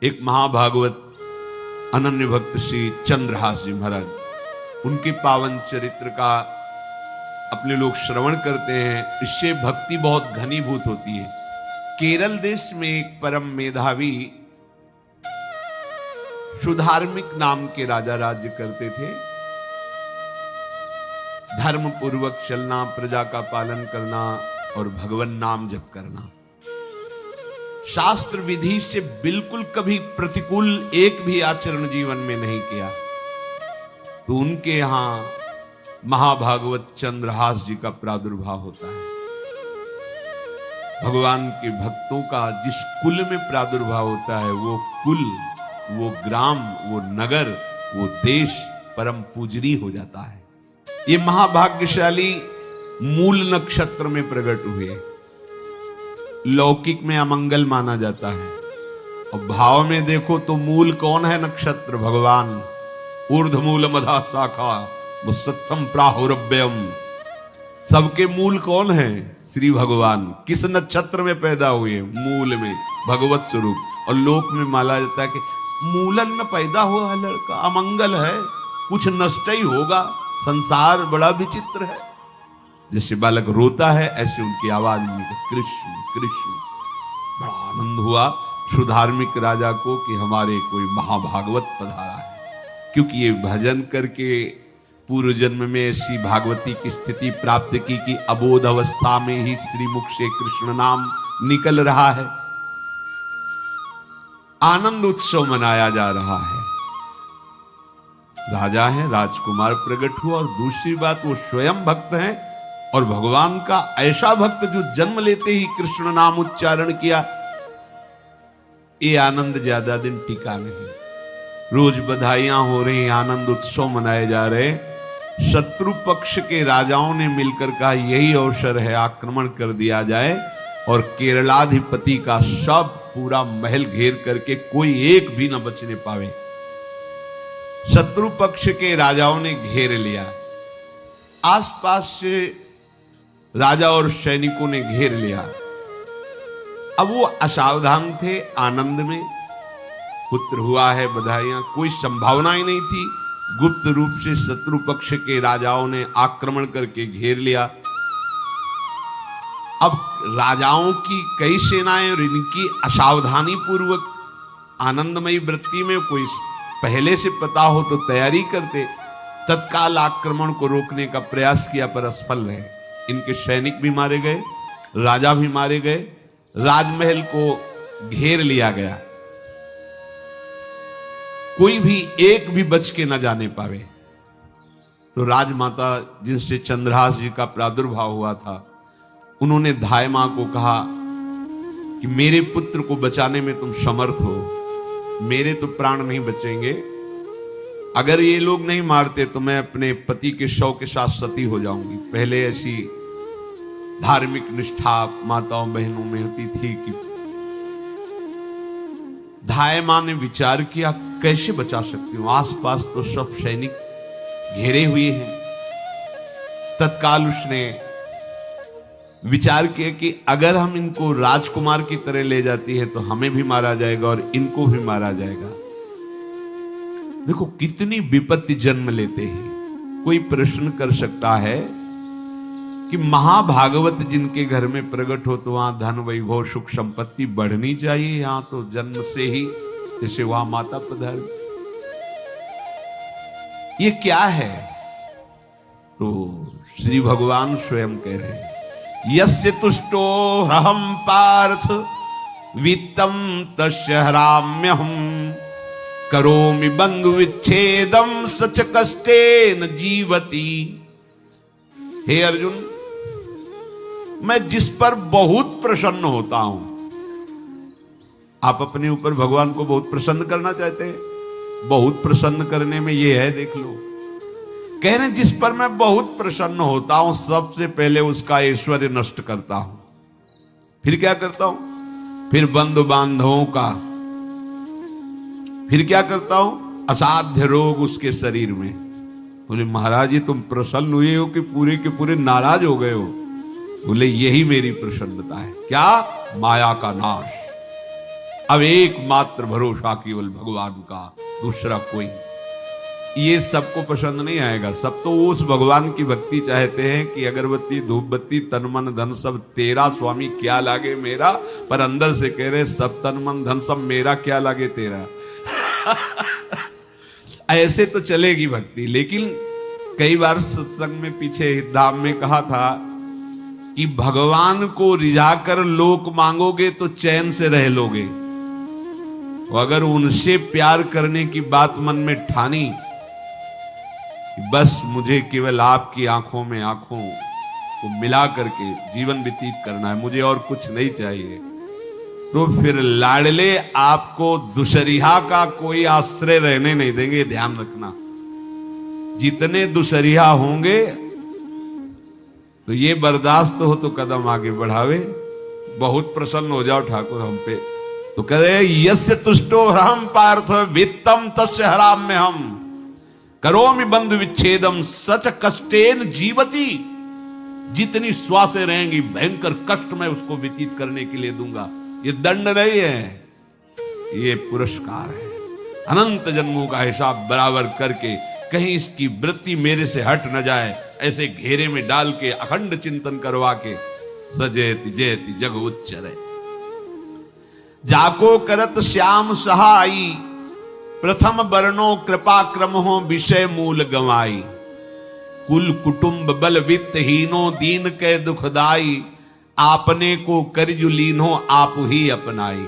एक महाभागवत अनन्य भक्त श्री चंद्रहास जी महाराज, उनके पावन चरित्र का अपने लोग श्रवण करते हैं। इससे भक्ति बहुत घनीभूत होती है। केरल देश में एक परम मेधावी सुधार्मिक नाम के राजा राज्य करते थे। धर्म पूर्वक चलना, प्रजा का पालन करना और भगवान नाम जप करना, शास्त्र विधि से बिल्कुल कभी प्रतिकूल एक भी आचरण जीवन में नहीं किया। तो उनके यहां महाभागवत चंद्रहास जी का प्रादुर्भाव होता है। भगवान के भक्तों का जिस कुल में प्रादुर्भाव होता है, वो कुल, वो ग्राम, वो नगर, वो देश परम पूजनीय हो जाता है। ये महाभाग्यशाली मूल नक्षत्र में प्रकट हुए। लौकिक में अमंगल माना जाता है और भाव में देखो तो मूल कौन है? नक्षत्र भगवान। ऊर्ध्वमूल मधा शाखा मुसत्थम प्राहुरव्ययम। सबके मूल कौन है? श्री भगवान। किस नक्षत्र में पैदा हुए? मूल में, भगवत स्वरूप। और लोक में माना जाता है कि मूलन में पैदा हुआ है लड़का, अमंगल है, कुछ नष्ट ही होगा, संसार बड़ा विचित्र है। जैसे बालक रोता है ऐसे उनकी आवाज में कृष्ण कृष्ण। बड़ा आनंद हुआ सुधार्मिक राजा को कि हमारे कोई महाभागवत पधारा है, क्योंकि ये भजन करके पूर्व जन्म में ऐसी भागवती की स्थिति प्राप्त की कि अबोध अवस्था में ही श्री मुख से कृष्ण नाम निकल रहा है। आनंद उत्सव मनाया जा रहा है। राजा है, राजकुमार प्रकट हुआ। और दूसरी बात, वो स्वयं भक्त हैं और भगवान का ऐसा भक्त जो जन्म लेते ही कृष्ण नाम उच्चारण किया। ये आनंद ज्यादा दिन टिका नहीं। रोज बधाइयां हो रही, आनंद उत्सव मनाए जा रहे। शत्रु पक्ष के राजाओं ने मिलकर कहा यही अवसर है, आक्रमण कर दिया जाए और केरलाधिपति का सब पूरा महल घेर करके कोई एक भी न बचने पावे। शत्रु पक्ष के राजाओं ने घेर लिया। आसपास से राजा और सैनिकों ने घेर लिया। अब वो असावधान थे, आनंद में पुत्र हुआ है, बधाइयां, कोई संभावना ही नहीं थी। गुप्त रूप से शत्रु पक्ष के राजाओं ने आक्रमण करके घेर लिया। अब राजाओं की कई सेनाएं और इनकी असावधानी पूर्वक आनंदमयी वृत्ति में कोई पहले से पता हो तो तैयारी करते, तत्काल आक्रमण को रोकने का प्रयास किया पर असफल रहे। इनके सैनिक भी मारे गए, राजा भी मारे गए, राजमहल को घेर लिया गया, कोई भी एक भी बच के न जाने पावे। तो राजमाता जिनसे चंद्रहास जी का प्रादुर्भाव हुआ था, उन्होंने धाय मां को कहा कि मेरे पुत्र को बचाने में तुम समर्थ हो, मेरे तो प्राण नहीं बचेंगे। अगर ये लोग नहीं मारते तो मैं अपने पति के शव के साथ सती हो जाऊंगी। पहले ऐसी धार्मिक निष्ठा माताओं बहनों में होती थी कि धाय मां ने विचार किया कैसे बचा सकती हूं, आसपास तो सब सैनिक घेरे हुए हैं। तत्काल उसने विचार किया कि अगर हम इनको राजकुमार की तरह ले जाती है तो हमें भी मारा जाएगा और इनको भी मारा जाएगा। देखो कितनी विपत्ति जन्म लेते हैं। कोई प्रश्न कर सकता है कि महाभागवत जिनके घर में प्रकट हो तो वहां धन वैभव सुख संपत्ति बढ़नी चाहिए, यहां तो जन्म से ही जैसे वहां माता पधारी। ये क्या है? तो श्री भगवान स्वयं कह रहे हैं यस्य तुष्टो रहम पार्थ वित्तम तस्य हराम्यहम करोमि बंधु विच्छेदम सच कष्टेन जीवति। हे अर्जुन, मैं जिस पर बहुत प्रसन्न होता हूं, आप अपने ऊपर भगवान को बहुत प्रसन्न करना चाहते हैं, बहुत प्रसन्न करने में ये है, देख लो। कह रहे जिस पर मैं बहुत प्रसन्न होता हूं, सबसे पहले उसका ऐश्वर्य नष्ट करता हूं। फिर क्या करता हूं? फिर बंधु बांधवों का। फिर क्या करता हूं? असाध्य रोग उसके शरीर में। बोले महाराज जी तुम प्रसन्न हुए हो कि पूरे के पूरे नाराज हो गए हो? बोले यही मेरी प्रसन्नता है। क्या? माया का नाश। अब एकमात्र भरोसा केवल भगवान का, दूसरा कोई नहीं। ये सबको पसंद नहीं आएगा। सब तो उस भगवान की भक्ति चाहते हैं कि अगरबत्ती धूप बत्ती तन मन धन सब तेरा स्वामी, क्या लागे मेरा। पर अंदर से कह रहे सब तन मन धन सब मेरा, क्या लागे तेरा। ऐसे तो चलेगी भक्ति। लेकिन कई बार सत्संग में पीछे धाम में कहा था कि भगवान को रिझाकर लोक मांगोगे तो चैन से रह लोगे, अगर उनसे प्यार करने की बात मन में ठानी, बस मुझे केवल आपकी आंखों में आंखों को मिला करके जीवन व्यतीत करना है, मुझे और कुछ नहीं चाहिए, तो फिर लाडले आपको दुशरिहा का कोई आश्रय रहने नहीं देंगे। ध्यान रखना, जितने दुशरिहा होंगे तो ये बर्दाश्त हो तो कदम आगे बढ़ावे। बहुत प्रसन्न हो जाओ ठाकुर हम पे तो कह रहे यस्य तुष्टो हम पार्थ वित्तम तस्य हराम में हम करोमि बंधु विच्छेदम सच कष्टेन जीवती। जितनी श्वासें रहेंगी भयंकर कष्ट मैं उसको व्यतीत करने के लिए दूंगा। ये दंड नहीं है, ये पुरस्कार है। अनंत जन्मों का हिसाब बराबर करके कहीं इसकी वृत्ति मेरे से हट न जाए, ऐसे घेरे में डाल के अखंड चिंतन करवा के सजयति जयति जग उच्चरे। जाको करत श्याम सहाई प्रथम बरनो कृपा क्रम हो विषय मूल गवाई। कुल कुटुंब बल वित्त हीनो दीन के दुखदाई। आपने को करजु लीनो आप ही अपनाई।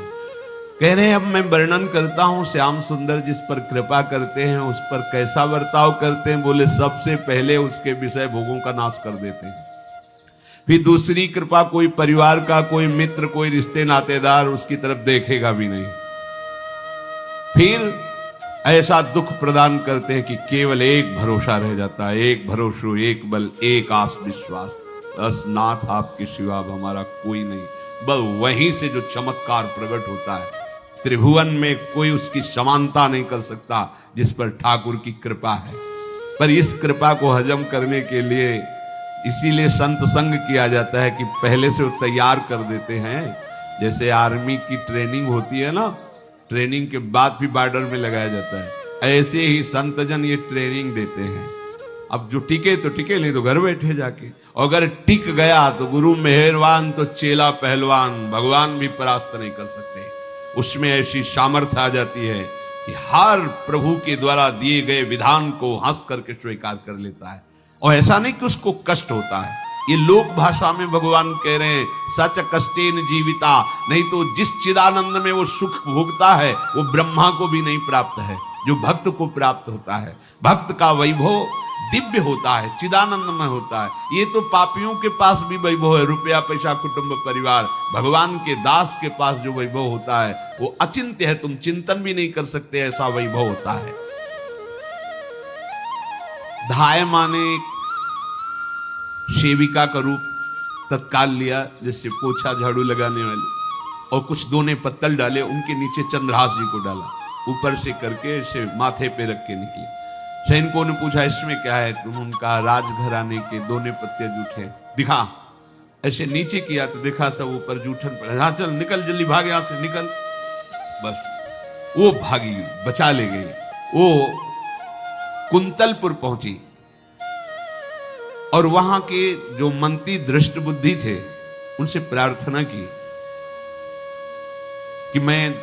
कह रहे हैं अब मैं वर्णन करता हूं श्याम सुंदर जिस पर कृपा करते हैं उस पर कैसा बर्ताव करते हैं। बोले सबसे पहले उसके विषय भोगों का नाश कर देते हैं, फिर दूसरी कृपा कोई परिवार का कोई मित्र कोई रिश्ते नातेदार उसकी तरफ देखेगा भी नहीं। फिर ऐसा दुख प्रदान करते हैं कि केवल एक भरोसा रह जाता है, एक भरोसा एक बल एक आस विश्वास, बस नाथ आपके सिवा अब हमारा कोई नहीं। बस वहीं से जो चमत्कार प्रकट होता है, त्रिभुवन में कोई उसकी समानता नहीं कर सकता जिस पर ठाकुर की कृपा है। पर इस कृपा को हजम करने के लिए इसीलिए संत संग किया जाता है कि पहले से वो तैयार कर देते हैं। जैसे आर्मी की ट्रेनिंग होती है ना, ट्रेनिंग के बाद भी बॉर्डर में लगाया जाता है, ऐसे ही संतजन ये ट्रेनिंग देते हैं। अब जो टिके तो टिके, नहीं तो घर बैठे जाके। अगर टिक गया तो गुरु मेहरबान तो चेला पहलवान, भगवान भी परास्त नहीं कर सकते। उसमें ऐसी सामर्थ्य आ जाती है कि हर प्रभु के द्वारा दिए गए विधान को हंस करके स्वीकार कर लेता है। और ऐसा नहीं कि उसको कष्ट होता है, ये लोक भाषा में भगवान कह रहे हैं सच कष्टेन जीविता। नहीं तो जिस चिदानंद में वो सुख भोगता है वो ब्रह्मा को भी नहीं प्राप्त है जो भक्त को प्राप्त होता है। भक्त का वैभव दिव्य होता है, चिदानंदमय होता है। ये तो पापियों के पास भी वैभव है, रुपया पैसा कुटुंब परिवार। भगवान के दास के पास जो वैभव होता है वो अचिंत्य है, तुम चिंतन भी नहीं कर सकते, ऐसा वैभव होता है। धाय माने सेविका का रूप तत्काल लिया, जिससे पोछा झाड़ू लगाने वाले, और कुछ दोने पत्तल डाले, उनके नीचे चंद्रहास जी को डाला, ऊपर से करके इसे माथे पे रख के निकले। सैनिकों ने पूछा इसमें क्या है, तुम उनका राजघराने के दोने पत्ते जूठे दिखा। ऐसे नीचे किया तो देखा सब ऊपर जूठन पड़ा। हाँ चल निकल जल्दी, भाग यहां से निकल। बस वो भागी, बचा ले गई। वो कुंतलपुर पहुंची और वहां के जो मंत्री दृष्ट बुद्धि थे उनसे प्रार्थना की कि मैं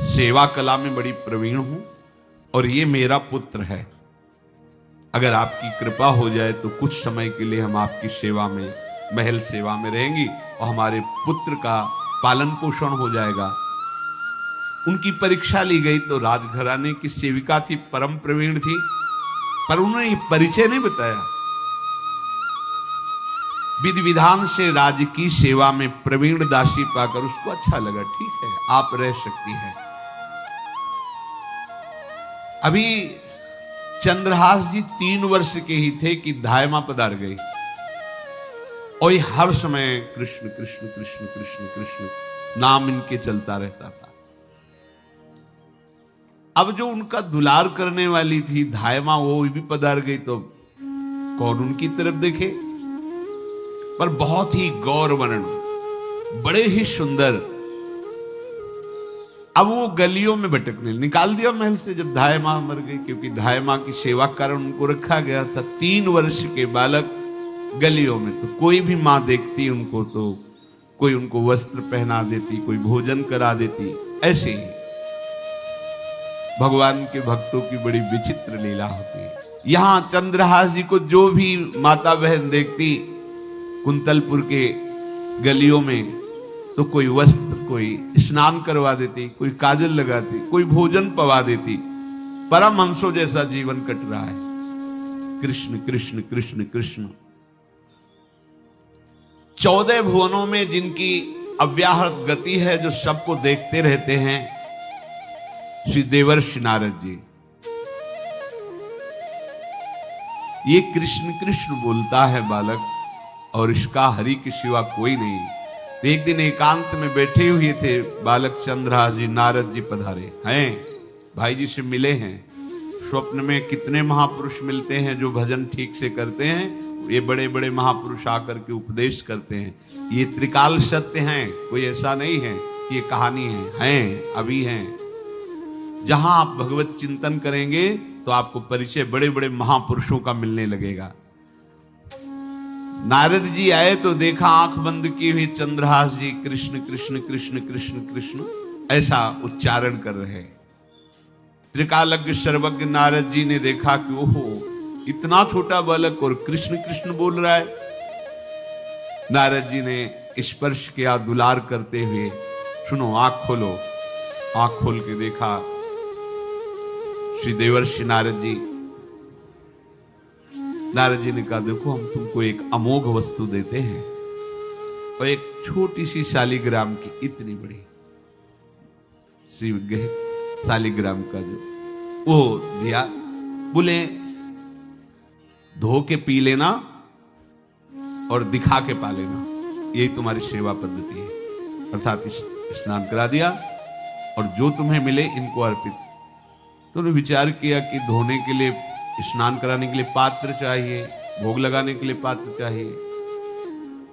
सेवा कला में बड़ी प्रवीण हूं और ये मेरा पुत्र है, अगर आपकी कृपा हो जाए तो कुछ समय के लिए हम आपकी सेवा में, महल सेवा में रहेंगी और हमारे पुत्र का पालन पोषण हो जाएगा। उनकी परीक्षा ली गई तो राजघराने की सेविका थी, परम प्रवीण थी, पर उन्होंने परिचय नहीं बताया। विधि विधान से राज की सेवा में प्रवीण दासी पाकर उसको अच्छा लगा, ठीक है आप रह सकती हैं। अभी चंद्रहास जी 3 वर्ष के ही थे कि धायमा पधार गई और ये हर समय कृष्ण कृष्ण कृष्ण कृष्ण कृष्ण नाम इनके चलता रहता था। अब जो उनका दुलार करने वाली थी धायमा, वो भी पधार गई तो कौन उनकी तरफ देखे। पर बहुत ही गौर वर्ण, बड़े ही सुंदर। अब वो गलियों में भटकने, निकाल दिया महल से जब धाय माँ मर गई, क्योंकि धाय माँ की सेवा कारण उनको रखा गया था। 3 वर्ष के बालक गलियों में, तो कोई भी माँ देखती उनको तो कोई उनको वस्त्र पहना देती, कोई भोजन करा देती। ऐसे ही भगवान के भक्तों की बड़ी विचित्र लीला होती है। यहां चंद्रहास जी को जो भी माता बहन देखती कुंतलपुर के गलियों में, तो कोई वस्त्र, कोई स्नान करवा देती, कोई काजल लगाती, कोई भोजन पवा देती। परमहंसों जैसा जीवन कट रहा है। कृष्ण कृष्ण कृष्ण कृष्ण। 14 भुवनों में जिनकी अव्याहत गति है, जो सबको देखते रहते हैं, श्री देवर्षि नारद जी। ये कृष्ण कृष्ण बोलता है बालक, और इसका हरि के सिवा कोई नहीं। तो एक दिन एकांत में बैठे हुए थे बालक चंद्रहास जी, नारद जी पधारे हैं, भाई जी से मिले हैं। स्वप्न में कितने महापुरुष मिलते हैं जो भजन ठीक से करते हैं। ये बड़े बड़े महापुरुष आकर के उपदेश करते हैं। ये त्रिकाल सत्य हैं, कोई ऐसा नहीं है कि ये कहानी हैं, अभी हैं। जहां आप भगवत चिंतन करेंगे तो आपको परिचय बड़े बड़े महापुरुषों का मिलने लगेगा। नारद जी आए तो देखा आंख बंद की हुई चंद्रहास जी कृष्ण कृष्ण कृष्ण कृष्ण कृष्ण ऐसा उच्चारण कर रहे। त्रिकालज्ञ सर्वज्ञ नारद जी ने देखा कि ओहो, इतना छोटा बालक और कृष्ण कृष्ण बोल रहा है। नारद जी ने स्पर्श किया दुलार करते हुए, सुनो आंख खोलो। आंख खोल के देखा श्री देवर्षि नारद जी। नारद जी ने कहा, देखो हम तुमको एक अमोघ वस्तु देते हैं, और एक छोटी सी शालिग्राम की इतनी बड़ी शालिग्राम का जो वो दिया। बोले धो के पी लेना और दिखा के पा लेना, यही तुम्हारी सेवा पद्धति है। अर्थात स्नान करा दिया और जो तुम्हें मिले इनको अर्पित। तो उन्होंने विचार किया कि धोने के लिए, स्नान कराने के लिए पात्र चाहिए, भोग लगाने के लिए पात्र चाहिए।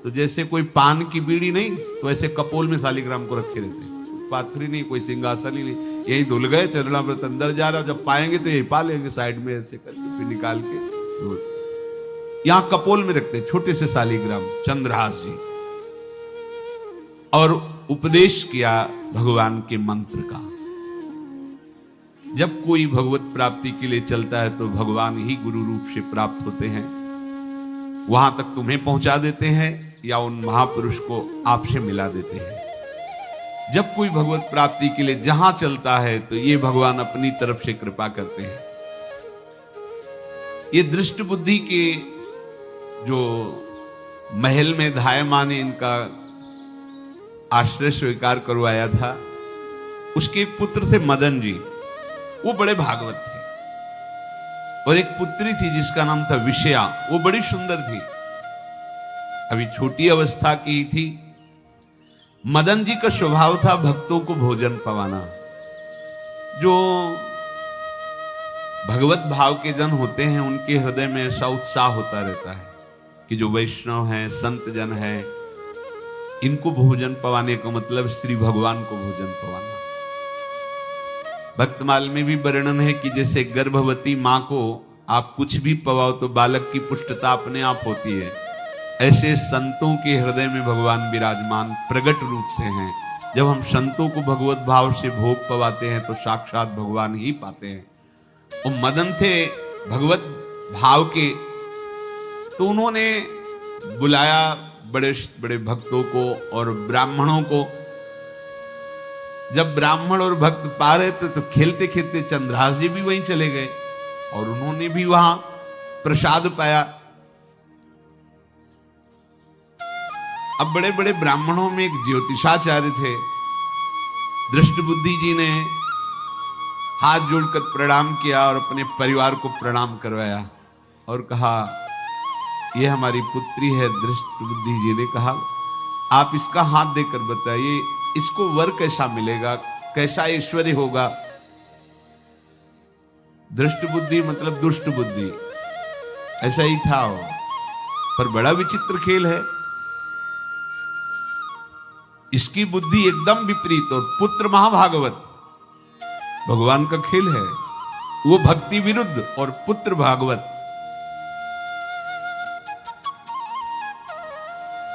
तो जैसे कोई पान की बीड़ी नहीं, तो ऐसे कपोल में शालिग्राम को रखे रहते, पात्री नहीं, कोई सिंहासन ही नहीं। यही धुल गए, चरणामृत अंदर जा रहा, जब पाएंगे तो यही पा लेंगे, साइड में ऐसे करके फिर निकाल के यहां कपोल में रखते छोटे से शालिग्राम चंद्रहास जी। और उपदेश किया भगवान के मंत्र का। जब कोई भगवत प्राप्ति के लिए चलता है तो भगवान ही गुरु रूप से प्राप्त होते हैं, वहां तक तुम्हें पहुंचा देते हैं या उन महापुरुष को आपसे मिला देते हैं। जब कोई भगवत प्राप्ति के लिए जहां चलता है तो ये भगवान अपनी तरफ से कृपा करते हैं। ये दृष्ट बुद्धि के जो महल में धाय माँ ने इनका आश्रय स्वीकार करवाया था, उसके एक पुत्र थे मदन जी, वो बड़े भागवत थे। और एक पुत्री थी जिसका नाम था विषया, वो बड़ी सुंदर थी, अभी छोटी अवस्था की थी। मदन जी का स्वभाव था भक्तों को भोजन पवाना। जो भगवत भाव के जन होते हैं उनके हृदय में ऐसा उत्साह होता रहता है कि जो वैष्णव हैं, संत जन हैं, इनको भोजन पवाने का मतलब श्री भगवान को भोजन पवाना। भक्तमाल में भी वर्णन है कि जैसे गर्भवती मां को आप कुछ भी पवाओ तो बालक की पुष्टता अपने आप होती है, ऐसे संतों के हृदय में भगवान विराजमान प्रगट रूप से हैं। जब हम संतों को भगवत भाव से भोग पवाते हैं तो साक्षात भगवान ही पाते हैं। वो मदन थे भगवत भाव के, तो उन्होंने बुलाया बड़े बड़े भक्तों को और ब्राह्मणों को। जब ब्राह्मण और भक्त पा रहे थे तो खेलते खेलते चंद्रहास जी भी वहीं चले गए और उन्होंने भी वहां प्रसाद पाया। अब बड़े बड़े ब्राह्मणों में एक ज्योतिषाचार्य थे। दृष्ट बुद्धि जी ने हाथ जोड़कर प्रणाम किया और अपने परिवार को प्रणाम करवाया और कहा, यह हमारी पुत्री है। दृष्ट बुद्धि जी ने कहा, आप इसका हाथ देकर बताइए, इसको वर कैसा मिलेगा, कैसा ऐश्वर्य होगा। दृष्ट बुद्धि मतलब दुष्ट बुद्धि, ऐसा ही था वो। पर बड़ा विचित्र खेल है, इसकी बुद्धि एकदम विपरीत और पुत्र महाभागवत। भगवान का खेल है। वो भक्ति विरुद्ध और पुत्र भागवत।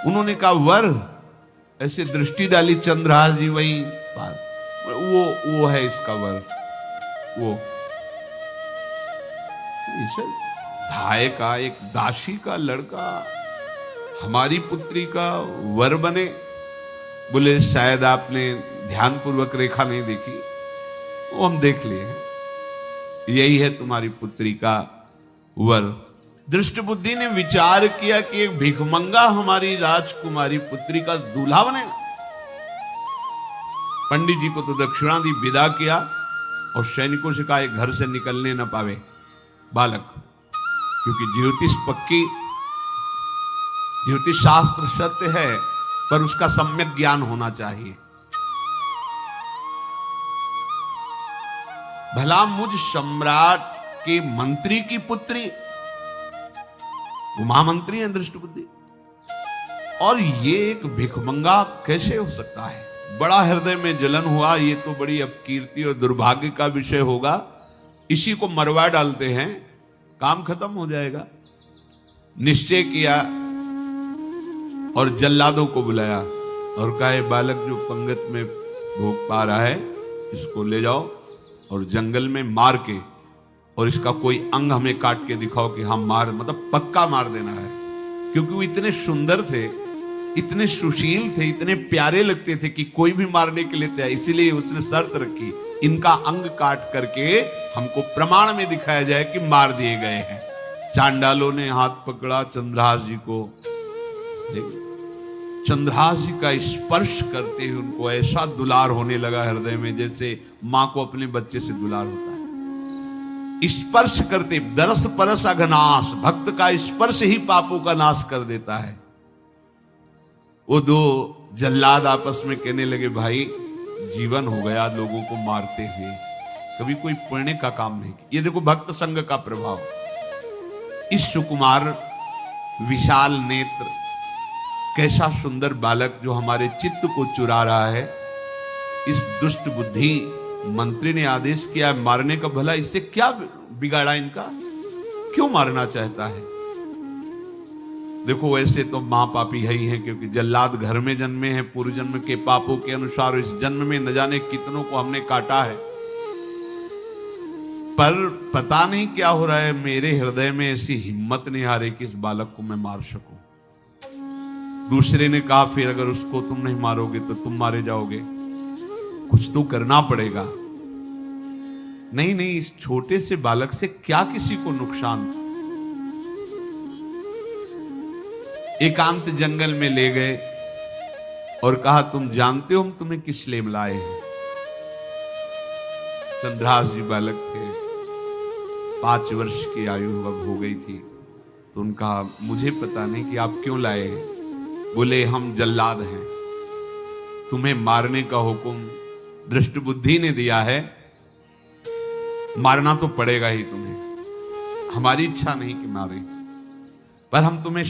उन्होंने कहा वर, ऐसे दृष्टि डाली चंद्रहास जी वहीं पार, वो है इसका वर। वो इसे धाय का एक दासी का लड़का हमारी पुत्री का वर बने। बोले शायद आपने ध्यानपूर्वक रेखा नहीं देखी, वो हम देख लिए हैं, यही है तुम्हारी पुत्री का वर। दृष्ट बुद्धि ने विचार किया कि एक भिखमंगा हमारी राजकुमारी पुत्री का दूल्हा बनेगा। पंडित जी को तो दक्षिणा दी, विदा किया और सैनिकों से कहा घर से निकलने न पावे बालक, क्योंकि ज्योतिष पक्की, ज्योतिष शास्त्र सत्य है, पर उसका सम्यक ज्ञान होना चाहिए। भला मुझ सम्राट के मंत्री की पुत्री, वो महामंत्री हैं दृष्ट बुद्धि, और ये एक भिखमंगा कैसे हो सकता है? बड़ा हृदय में जलन हुआ, ये तो बड़ी अपकीर्ति और दुर्भाग्य का विषय होगा, इसी को मरवा डालते हैं, काम खत्म हो जाएगा। निश्चय किया और जल्लादों को बुलाया और कहा ये बालक जो पंगत में भोग पा रहा है, इसको ले जाओ और जंगल में मार के, और इसका कोई अंग हमें काट के दिखाओ कि हम मार, मतलब पक्का मार देना है। क्योंकि वो इतने सुंदर थे, इतने सुशील थे, इतने प्यारे लगते थे कि कोई भी मारने के लिए तैयार। इसीलिए उसने शर्त रखी, इनका अंग काट करके हमको प्रमाण में दिखाया जाए कि मार दिए गए हैं। चांडालों ने हाथ पकड़ा चंद्रहास जी को, चंद्रहास जी का स्पर्श करते हुए उनको ऐसा दुलार होने लगा हृदय में, जैसे मां को अपने बच्चे से दुलार होता है। स्पर्श करते, दरस परस अघनाश, भक्त का स्पर्श ही पापों का नाश कर देता है। वो दो जल्लाद आपस में कहने लगे भाई जीवन हो गया लोगों को मारते हुए, कभी कोई पुण्य का काम नहीं किया। ये देखो भक्त संग का प्रभाव। इस सुकुमार विशाल नेत्र, कैसा सुंदर बालक जो हमारे चित्त को चुरा रहा है, इस दुष्ट बुद्धि मंत्री ने आदेश किया मारने का। भला इससे क्या बिगाड़ा इनका, क्यों मारना चाहता है? देखो वैसे तो महापापी है ही है, क्योंकि जल्लाद घर में जन्मे हैं, पूर्व जन्म के पापों के अनुसार इस जन्म में न जाने कितनों को हमने काटा है। पर पता नहीं क्या हो रहा है, मेरे हृदय में ऐसी हिम्मत नहीं आ रही कि इस बालक को मैं मार सकूं। दूसरे ने कहा फिर अगर उसको तुम नहीं मारोगे तो तुम मारे जाओगे, कुछ तो करना पड़ेगा। नहीं नहीं, इस छोटे से बालक से क्या किसी को नुकसान। एकांत जंगल में ले गए और कहा तुम जानते हो हम तुम्हें किस लिए बुलाए हैं? चंद्रहास जी बालक थे, 5 वर्ष की आयु अब हो गई थी, तो उनका मुझे पता नहीं कि आप क्यों लाए हैं। बोले हम जल्लाद हैं, तुम्हें मारने का हुक्म दृष्ट बुद्धि ने दिया है, मारना तो पड़ेगा ही तुम्हें। हमारी इच्छा नहीं कि मारे, पर हम तुम्हें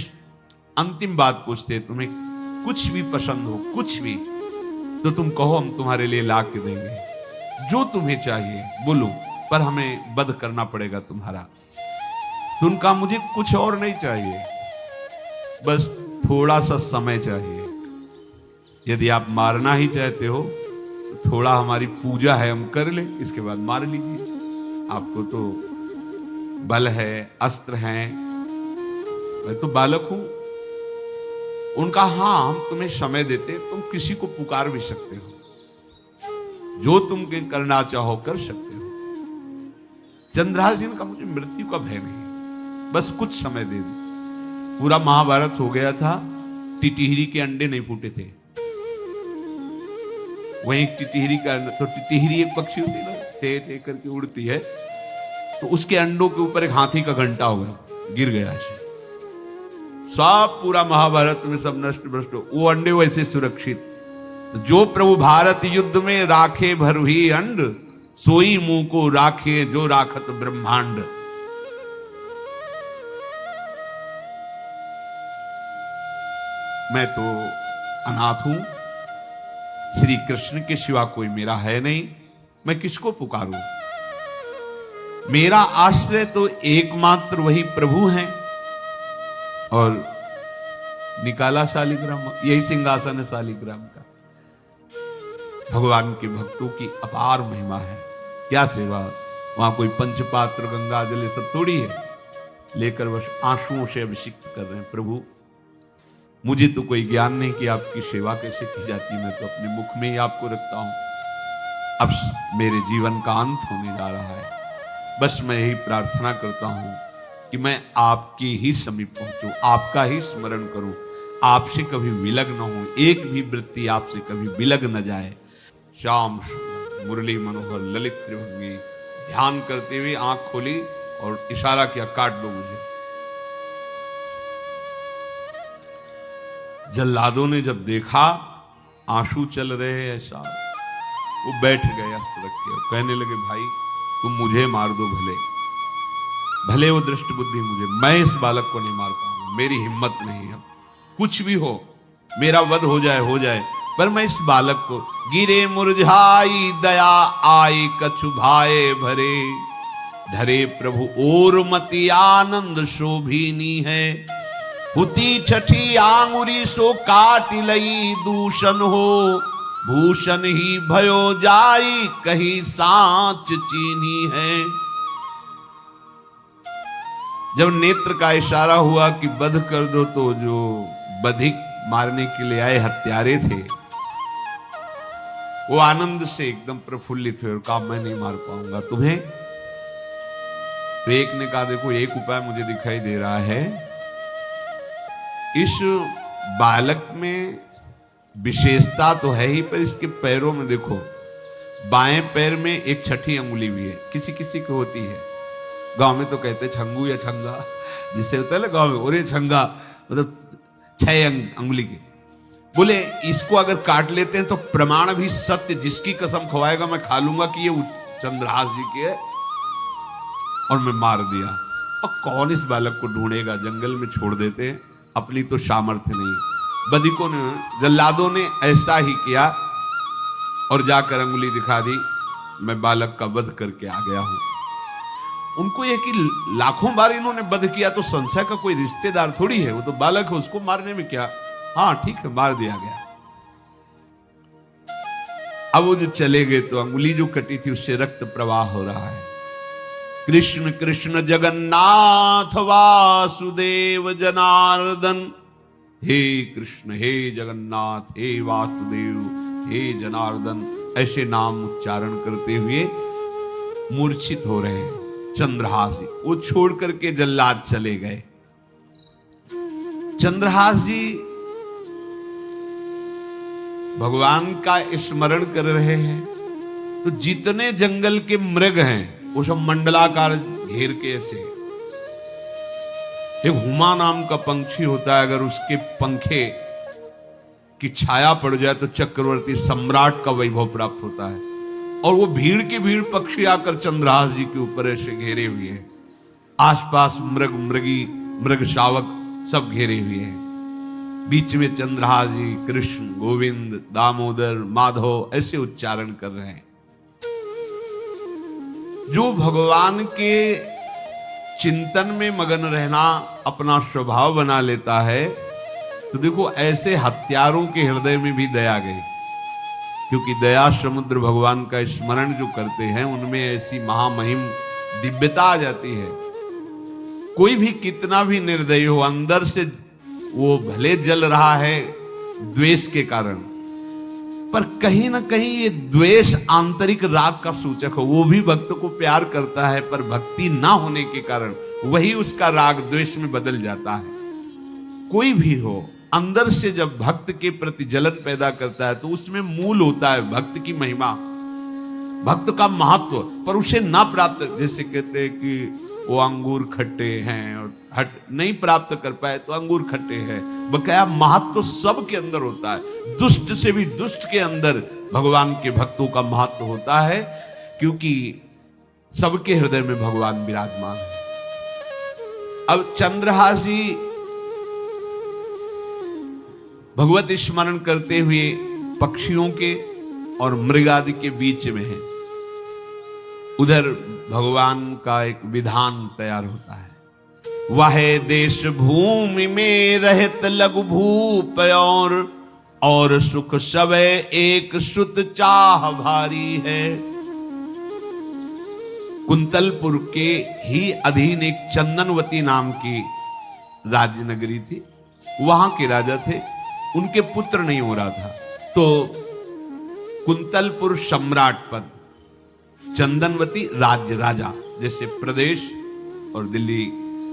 अंतिम बात पूछते, तुम्हें कुछ भी पसंद हो, कुछ भी, तो तुम कहो, हम तुम्हारे लिए ला के देंगे, जो तुम्हें चाहिए बोलो, पर हमें वध करना पड़ेगा तुम्हारा। तो उनका मुझे कुछ और नहीं चाहिए, बस थोड़ा सा समय चाहिए। यदि आप मारना ही चाहते हो तो थोड़ा हमारी पूजा है हम कर ले, इसके बाद मार लीजिए। आपको तो बल है, अस्त्र हैं, मैं तो बालक हूं। उनका हाँ हम तुम्हें समय देते, तुम किसी को पुकार भी सकते हो, जो तुम करना चाहो कर सकते हो। चंद्रहास जी का मुझे मृत्यु का भय नहीं, बस कुछ समय दे दे। पूरा महाभारत हो गया था, टिटिहरी के अंडे नहीं फूटे थे। वहीं टिटिहरी का, तो टिटिहरी एक पक्षी होती है ना, टे टे करके उड़ती है, तो उसके अंडों के ऊपर एक हाथी का घंटा हुआ, गिर गया ऐसे। सब पूरा महाभारत में सब नष्ट भ्रष्ट, वो अंडे वैसे सुरक्षित। जो प्रभु भारत युद्ध में राखे भरही अंड, सोई मुंह को राखे जो राखत ब्रह्मांड। मैं तो अनाथ हूं, श्री कृष्ण के सिवा कोई मेरा है नहीं, मैं किसको पुकारूं? मेरा आश्रय तो एकमात्र वही प्रभु हैं। और निकाला शालिग्राम, यही सिंहासन है शालिग्राम का। भगवान के भक्तों की अपार महिमा है। क्या सेवा, वहां कोई पंचपात्र गंगा जल सब थोड़ी है, लेकर बस आंसुओं से अभिषिक्त कर रहे हैं। प्रभु मुझे तो कोई ज्ञान नहीं कि आपकी सेवा कैसे की जाती, मैं तो अपने मुख में ही आपको रखता हूं। अब मेरे जीवन का अंत होने जा रहा है, बस मैं यही प्रार्थना करता हूं कि मैं आपके ही समीप पहुंचूं, आपका ही स्मरण करूं, आपसे कभी विलग न हो, एक भी वृत्ति आपसे कभी विलग न जाए। श्याम सुंदर मुरली मनोहर ललित त्रिभंगी ध्यान करते हुए आंख खोली और इशारा किया, काट दो मुझे। जल्लादों ने जब देखा आंसू चल रहे हैं ऐसा, वो बैठ गए अस्त्र रख के, कहने लगे भाई तुम मुझे मार दो, भले वो दृष्ट बुद्धि मुझे, मैं इस बालक को नहीं मार पाऊंगा, मेरी हिम्मत नहीं है। कुछ भी हो, मेरा वध हो जाए, पर मैं इस बालक को, गिरे मुरझाई दया आई कछु भाए भरे, धरे प्रभु और मति आनंद शोभिनी है, हुती छठी आंगुरी सो काट लई दूषण हो, भूषण ही भयो जाई कहीं सांच चीनी है। जब नेत्र का इशारा हुआ कि वध कर दो, तो जो बधिक मारने के लिए आए हत्यारे थे वो आनंद से एकदम प्रफुल्लित हुए और कहा मैं नहीं मार पाऊंगा तुम्हें। तो एक ने कहा देखो एक उपाय मुझे दिखाई दे रहा है, इस बालक में विशेषता तो है ही, पर इसके पैरों में देखो, बाएं पैर में एक छठी अंगुली भी है, किसी किसी को होती है। गांव में तो कहते छंगू या छंगा, जिसे होता है ना गांव में, और ये छंगा मतलब 6 अंगुली के। बोले इसको अगर काट लेते हैं तो प्रमाण भी सत्य, जिसकी कसम खवाएगा मैं खा लूंगा कि ये चंद्रहास जी के है, और मैं मार दिया। और कौन इस बालक को ढूंढेगा, जंगल में छोड़ देते हैं, अपनी तो सामर्थ्य नहीं। बधिकों ने, जल्लादों ने ऐसा ही किया और जाकर अंगुली दिखा दी, मैं बालक का वध करके आ गया हूं। उनको यह कि लाखों बार इन्होंने वध किया तो संशय का कोई रिश्तेदार थोड़ी है, वो तो बालक है, उसको मारने में क्या, हाँ ठीक है मार दिया गया। अब वो जो चले गए तो अंगुली जो कटी थी उससे रक्त प्रवाह हो रहा है। कृष्ण कृष्ण जगन्नाथ वासुदेव जनार्दन, हे कृष्ण हे जगन्नाथ हे वासुदेव हे जनार्दन, ऐसे नाम उच्चारण करते हुए मूर्छित हो रहे हैं चंद्रहास जी। वो छोड़ करके जल्लाद चले गए। चंद्रहास जी भगवान का स्मरण कर रहे हैं, तो जितने जंगल के मृग हैं वो सब मंडलाकार घेर के ऐसे। एक हुमा नाम का पंछी होता है, अगर उसके पंखे की छाया पड़ जाए तो चक्रवर्ती सम्राट का वैभव प्राप्त होता है। और वो भीड़ की भीड़ पक्षी आकर चंद्रहास जी के ऊपर ऐसे घेरे हुए हैं, आसपास मृग मृगी मृग शावक सब घेरे हुए हैं। बीच में चंद्रहास जी कृष्ण गोविंद दामोदर माधव ऐसे उच्चारण कर रहे हैं। जो भगवान के चिंतन में मगन रहना अपना स्वभाव बना लेता है, तो देखो ऐसे हत्यारों के हृदय में भी दया गई, क्योंकि दया समुद्र भगवान का स्मरण जो करते हैं उनमें ऐसी महामहिम दिव्यता आ जाती है। कोई भी कितना भी निर्दयी हो, अंदर से वो भले जल रहा है द्वेष के कारण, पर कहीं ना कहीं ये द्वेष आंतरिक राग का सूचक हो। वो भी भक्त को प्यार करता है, पर भक्ति ना होने के कारण वही उसका राग द्वेष में बदल जाता है। कोई भी हो, अंदर से जब भक्त के प्रति जलन पैदा करता है तो उसमें मूल होता है भक्त की महिमा, भक्त का महत्व, पर उसे ना प्राप्त, जैसे कहते हैं कि वो अंगूर खट्टे हैं और हट नहीं प्राप्त कर पाए तो अंगूर खट्टे हैं। बकाया महत्व तो सबके अंदर होता है, दुष्ट से भी दुष्ट के अंदर भगवान के भक्तों का महत्व होता है, क्योंकि सबके हृदय में भगवान विराजमान है। अब चंद्रहास जी भगवत स्मरण करते हुए पक्षियों के और मृग आदि के बीच में है। उधर भगवान का एक विधान तैयार होता है। वह देश भूमि में रहत लघु भूप और सुख सवै एक सुत चाह भारी है। कुंतलपुर के ही अधीन एक चंदनवती नाम की राज्य नगरी थी। वहां के राजा थे, उनके पुत्र नहीं हो रहा था, तो कुंतलपुर सम्राट पद, चंदनवती राज्य राजा, जैसे प्रदेश और दिल्ली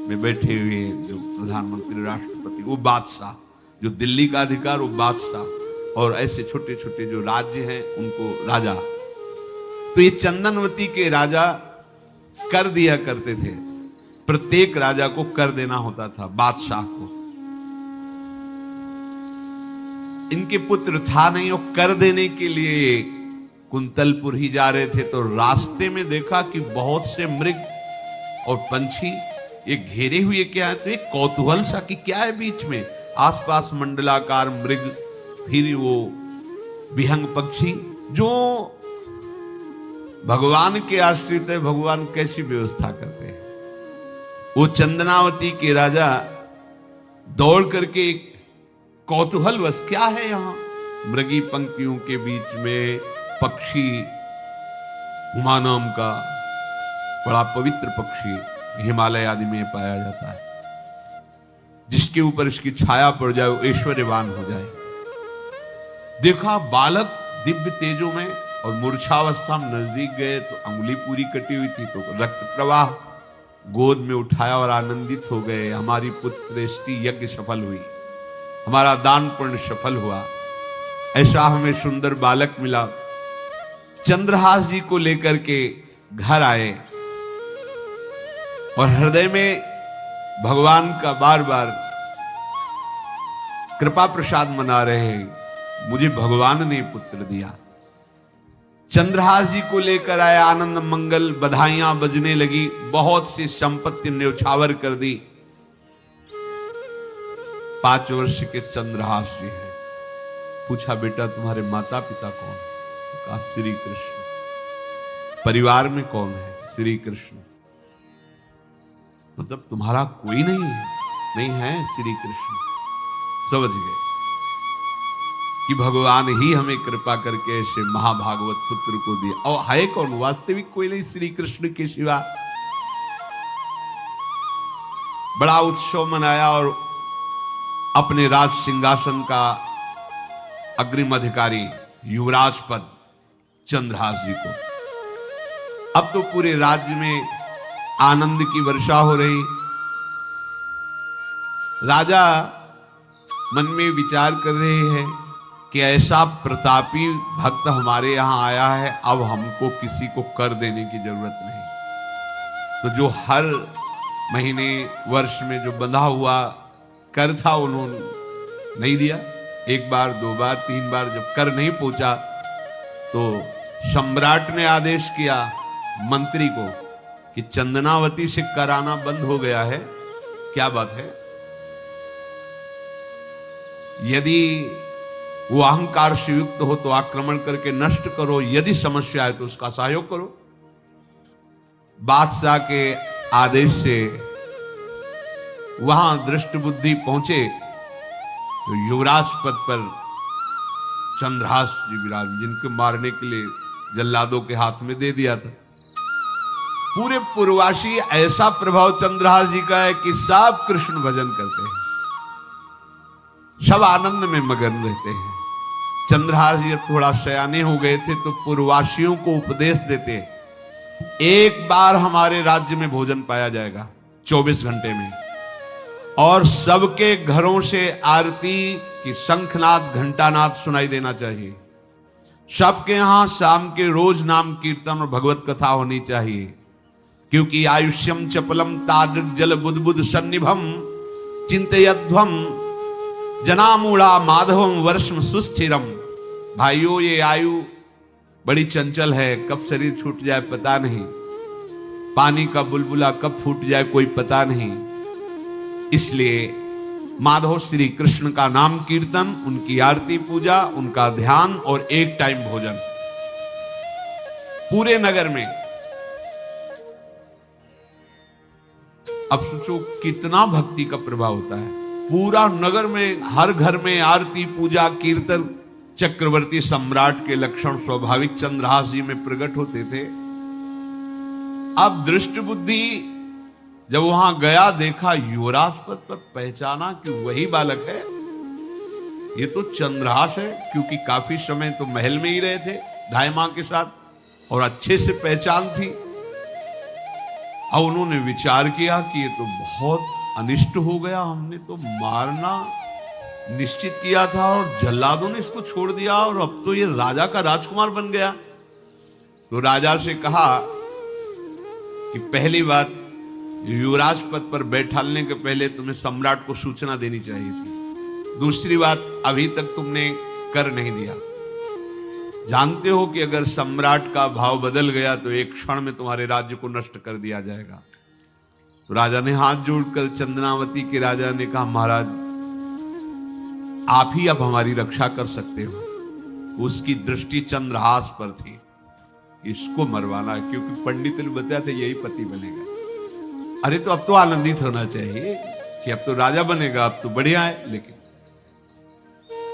में बैठे हुए जो प्रधानमंत्री राष्ट्रपति वो बादशाह, जो दिल्ली का अधिकार वो बादशाह, और ऐसे छोटे छोटे जो राज्य हैं उनको राजा। तो ये चंदनवती के राजा कर दिया करते थे, प्रत्येक राजा को कर देना होता था, बादशाह को। इनके पुत्र था नहीं, और कर देने के लिए कुंतलपुर ही जा रहे थे, तो रास्ते में देखा कि बहुत से मृग और पंछी ये घेरे हुए क्या है, तो एक कौतूहल सा कि क्या है बीच में, आसपास मंडलाकार मृग, फिर वो विहंग पक्षी जो भगवान के आश्रित है, भगवान कैसी व्यवस्था करते हैं। वो चंदनावती के राजा दौड़ करके एक कौतूहलवश, क्या है यहां, मृगी पंक्तियों के बीच में पक्षी, हुमा नाम का बड़ा पवित्र पक्षी हिमालय आदि में पाया जाता है, जिसके ऊपर इसकी छाया पड़ जाए वो ऐश्वर्यवान हो जाए। देखा बालक दिव्य तेजों में, और मूर्छावस्था में नजदीक गए तो अंगुली पूरी कटी हुई थी, तो रक्त प्रवाह, गोद में उठाया और आनंदित हो गए, हमारी पुत्रेष्टि यज्ञ सफल हुई, हमारा दान पुण्य सफल हुआ, ऐसा हमें सुंदर बालक मिला। चंद्रहास जी को लेकर के घर आए और हृदय में भगवान का बार बार कृपा प्रसाद मना रहे हैं, मुझे भगवान ने पुत्र दिया। चंद्रहास जी को लेकर आया, आनंद मंगल बधाइयां बजने लगी, बहुत सी संपत्ति न्यौछावर कर दी। 5 वर्ष के चंद्रहास जी हैं। पूछा बेटा तुम्हारे माता पिता कौन है? तो कहा श्री कृष्ण। परिवार में कौन है? श्री कृष्ण। मतलब तुम्हारा कोई नहीं है? नहीं है, श्री कृष्ण। समझ गए कि भगवान ही हमें कृपा करके ऐसे महाभागवत पुत्र को दिया। और है कौन? वास्तविक कोई नहीं, श्री कृष्ण के सिवा। बड़ा उत्सव मनाया और अपने राज सिंहासन का अग्रिम अधिकारी युवराज पद चंद्रहास जी को। अब तो पूरे राज्य में आनंद की वर्षा हो रही। राजा मन में विचार कर रहे हैं कि ऐसा प्रतापी भक्त हमारे यहां आया है, अब हमको किसी को कर देने की जरूरत नहीं। तो जो हर महीने वर्ष में जो बंधा हुआ कर था उन्होंने नहीं दिया। 1 बार 2 बार 3 बार जब कर नहीं पहुंचा तो सम्राट ने आदेश किया मंत्री को कि चंदनावती से कराना बंद हो गया है। क्या बात है? यदि वो अहंकार से युक्त हो तो आक्रमण करके नष्ट करो, यदि समस्या है तो उसका सहयोग करो। बादशाह के आदेश से वहां दृष्ट बुद्धि पहुंचे तो युवराज पद पर चंद्रहास जी विराज, जिनको मारने के लिए जल्लादों के हाथ में दे दिया था। पूरे पूर्वासी ऐसा प्रभाव चंद्रहास जी का है कि सब कृष्ण भजन करते हैं, सब आनंद में मगन रहते हैं। चंद्रहास जी थोड़ा सयाने हो गए थे तो पूर्ववासियों को उपदेश देते, 1 बार हमारे राज्य में भोजन पाया जाएगा 24 घंटे में, और सबके घरों से आरती की शंखनाद घंटानाद सुनाई देना चाहिए। सबके यहां शाम के रोज नाम कीर्तन और भगवत कथा होनी चाहिए, क्योंकि आयुष्यम चपलम तादृक जल बुद्बुद सन्निभम चिंतयध्वम जनामूढ़ा माधवम वर्षम सुस्थिरम। भाइयों, ये आयु बड़ी चंचल है, कब शरीर छूट जाए पता नहीं, पानी का बुलबुला कब फूट जाए कोई पता नहीं। इसलिए माधव श्री कृष्ण का नाम कीर्तन, उनकी आरती पूजा, उनका ध्यान और 1 टाइम भोजन। पूरे नगर में अब सोचो कितना भक्ति का प्रभाव होता है। पूरा नगर में, हर घर में आरती, पूजा, कीर्तन चक्रवर्ती सम्राट के लक्षण स्वाभाविक चंद्रहास जी में प्रकट होते थे। अब दृष्ट बुद्धि जब वहां गया, देखा युवराज पद पर, पहचाना कि वही बालक है, ये तो चंद्रहास है, क्योंकि काफी समय तो महल में ही रहे थे दाई मां के साथ और अच्छे से पहचान थी। अब उन्होंने विचार किया कि ये तो बहुत अनिष्ट हो गया, हमने तो मारना निश्चित किया था और जल्लादों ने इसको छोड़ दिया और अब तो ये राजा का राजकुमार बन गया। तो राजा से कहा कि पहली बात, युवराज पद पर बैठालने के पहले तुम्हें सम्राट को सूचना देनी चाहिए थी। दूसरी बात, अभी तक तुमने कर नहीं दिया। जानते हो कि अगर सम्राट का भाव बदल गया तो एक क्षण में तुम्हारे राज्य को नष्ट कर दिया जाएगा। तो राजा ने हाथ जोड़कर चंद्रावती के राजा ने कहा, महाराज आप ही अब हमारी रक्षा कर सकते हो। तो उसकी दृष्टि चंद्रहास पर थी, इसको मरवाना है, क्योंकि पंडित ने बताया था यही पति बनेगा। अरे तो अब तो आनंदित होना चाहिए कि अब तो राजा बनेगा, अब तो बढ़िया है। लेकिन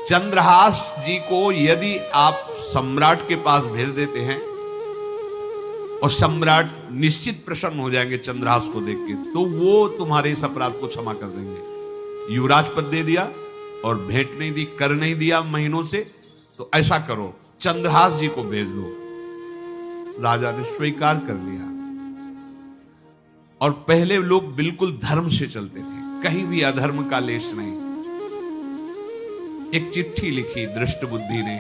चंद्रहास जी को यदि आप सम्राट के पास भेज देते हैं और सम्राट निश्चित प्रसन्न हो जाएंगे चंद्रहास को देख के, तो वो तुम्हारे इस अपराध को क्षमा कर देंगे। युवराज पद दे दिया और भेंट नहीं दी, कर नहीं दिया महीनों से, तो ऐसा करो चंद्रहास जी को भेज दो। राजा ने स्वीकार कर लिया। और पहले लोग बिल्कुल धर्म से चलते थे, कहीं भी अधर्म का लेश नहीं। एक चिट्ठी लिखी दृष्ट बुद्धि ने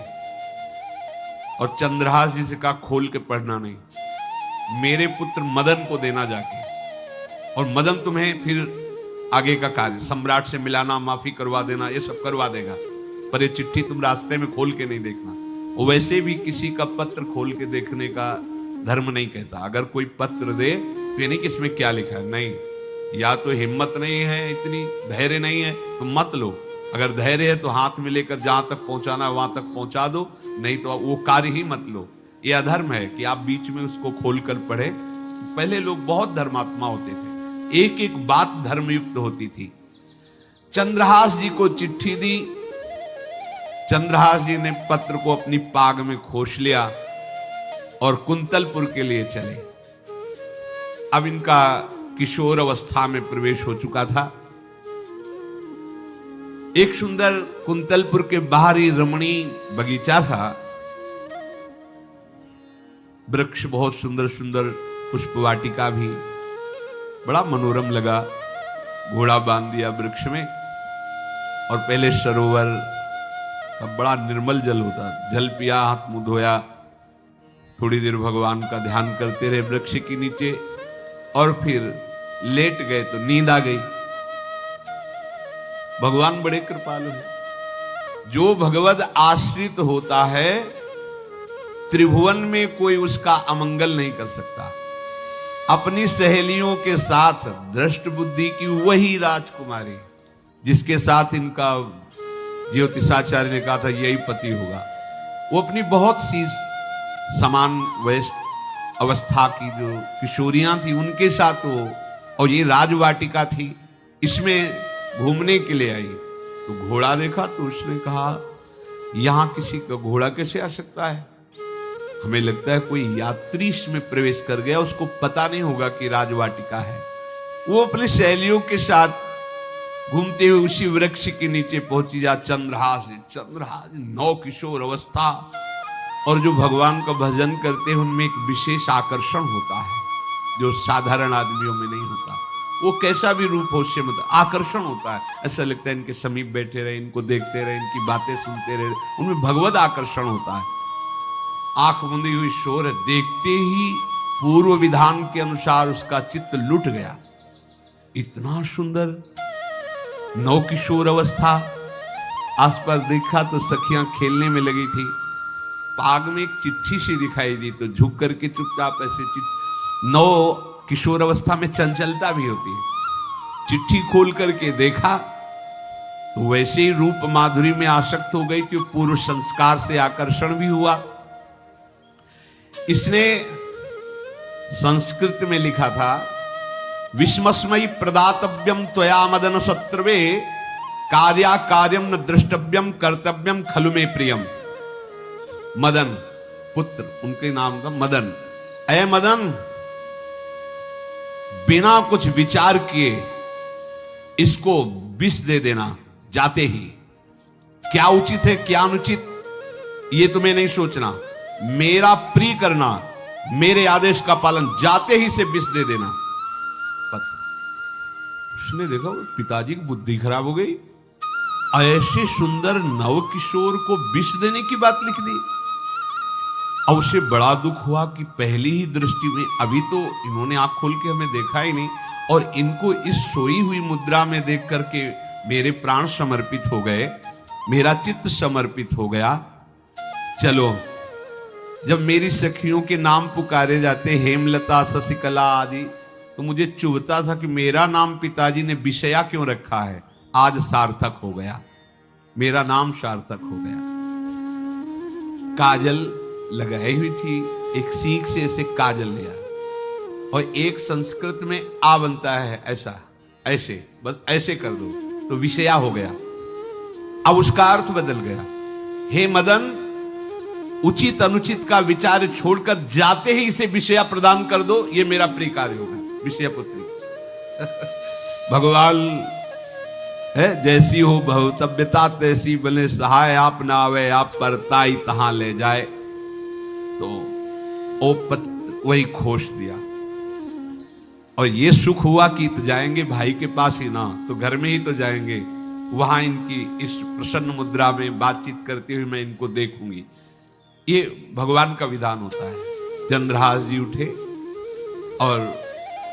और चंद्रहास जी से कहा खोल के पढ़ना नहीं, मेरे पुत्र मदन को देना जाके, और मदन तुम्हें फिर आगे का कार्य सम्राट से मिलाना, माफी करवा देना, ये सब करवा देगा। पर ये चिट्ठी तुम रास्ते में खोल के नहीं देखना। वो वैसे भी किसी का पत्र खोल के देखने का धर्म नहीं कहता। अगर कोई पत्र दे तो ये नहीं कि इसमें क्या लिखा है, नहीं, या तो हिम्मत नहीं है, इतनी धैर्य नहीं है तो मत लो। अगर धैर्य है तो हाथ में लेकर जहां तक पहुंचाना है वहां तक पहुंचा दो, नहीं तो वो कार्य ही मत लो। ये अधर्म है कि आप बीच में उसको खोलकर पढ़े। पहले लोग बहुत धर्मात्मा होते थे, एक एक बात धर्मयुक्त होती थी। चंद्रहास जी को चिट्ठी दी, चंद्रहास जी ने पत्र को अपनी पाग में खोस लिया और कुंतलपुर के लिए चले। अब इनका किशोर अवस्था में प्रवेश हो चुका था। एक सुंदर कुंतलपुर के बाहरी रमणीय बगीचा था, वृक्ष बहुत सुंदर सुंदर, पुष्पवाटिका भी बड़ा मनोरम लगा। घोड़ा बांध दिया वृक्ष में और पहले सरोवर का बड़ा निर्मल जल होता, जल पिया, हाथ मुंह धोया, थोड़ी देर भगवान का ध्यान करते रहे वृक्ष के नीचे और फिर लेट गए तो नींद आ गई। भगवान बड़े कृपालु हैं। जो भगवद आश्रित होता है त्रिभुवन में कोई उसका अमंगल नहीं कर सकता। अपनी सहेलियों के साथ दृष्ट बुद्धि की वही राजकुमारी जिसके साथ इनका ज्योतिषाचार्य ने कहा था यही पति होगा, वो अपनी बहुत सी समान वयस्क अवस्था की जो किशोरियां थी उनके साथ हो, और ये राजवाटिका थी, इसमें घूमने के लिए आई। तो घोड़ा देखा तो उसने कहा यहां किसी का घोड़ा कैसे आ सकता है, हमें लगता है कोई यात्री इसमें प्रवेश कर गया, उसको पता नहीं होगा कि राजवाटिका है। वो अपने सहेलियों के साथ घूमते हुए उसी वृक्ष के नीचे पहुंची। जा चंद्रहास 9 किशोर अवस्था, और जो भगवान का भजन करते हैं उनमें एक विशेष आकर्षण होता है जो साधारण आदमियों में नहीं होता। वो कैसा भी रूप हो उससे मतलब आकर्षण होता है, ऐसा लगता है इनके समीप बैठे रहे, इनको देखते रहे, इनकी बातें सुनते रहे, उनमें भगवत आकर्षण होता है। आंख मुंदी हुई शोर देखते ही पूर्व विधान के अनुसार उसका चित्त लुट गया। इतना सुंदर 9 किशोर अवस्था। आसपास देखा तो सखियां खेलने में लगी थी। पाग में एक चिट्ठी सी दिखाई दी तो झुक करके चुपचाप ऐसे 9 किशोर अवस्था में चंचलता भी होती है। चिट्ठी खोल करके देखा तो वैसे ही रूप माधुरी में आसक्त हो गई थी, पूर्व संस्कार से आकर्षण भी हुआ। इसने संस्कृत में लिखा था विस्मस्मयी प्रदातव्यम त्वया मदन शत्रुवे कार्या कार्यम न द्रष्टव्यम कर्तव्यम खलु में प्रियम। मदन पुत्र, उनके नाम था मदन। ऐ मदन, बिना कुछ विचार किए इसको विष दे देना जाते ही। क्या उचित है क्या अनुचित ये तुम्हें नहीं सोचना, मेरा प्रिय करना, मेरे आदेश का पालन, जाते ही से विष दे देना। पत्र उसने देखा पिताजी की बुद्धि खराब हो गई, ऐसे सुंदर नव किशोर को विष देने की बात लिख दी। अब उसे बड़ा दुख हुआ कि पहली ही दृष्टि में, अभी तो इन्होंने आंख खोल के हमें देखा ही नहीं, और इनको इस सोई हुई मुद्रा में देख करके मेरे प्राण समर्पित हो गए, मेरा चित्त समर्पित हो गया। चलो, जब मेरी सखियों के नाम पुकारे जाते, हेमलता, शशिकला आदि, तो मुझे चुभता था कि मेरा नाम पिताजी ने विषया क्यों रखा है। आज सार्थक हो गया, मेरा नाम सार्थक हो गया। काजल लगाई हुई थी, एक सीख से ऐसे काजल लिया, और एक संस्कृत में आ बनता है ऐसा, ऐसे, बस ऐसे कर दो तो विषया हो गया। अब उसका अर्थ बदल गया। हे मदन, उचित अनुचित का विचार छोड़कर जाते ही इसे विषया प्रदान कर दो, ये मेरा प्रिय कार्य होगा। विषय पुत्री भगवान है, जैसी हो बहुतव्यता तैसी बने सहाय, आप ना आवे आप पर ताई तहां ले जाए। तो ओ पत्र वही खोश दिया, और ये सुख हुआ कि तो जाएंगे भाई के पास ही ना, तो घर में ही तो जाएंगे, वहां इनकी इस प्रसन्न मुद्रा में बातचीत करते हुए मैं इनको देखूंगी। ये भगवान का विधान होता है। चंद्रहास जी उठे और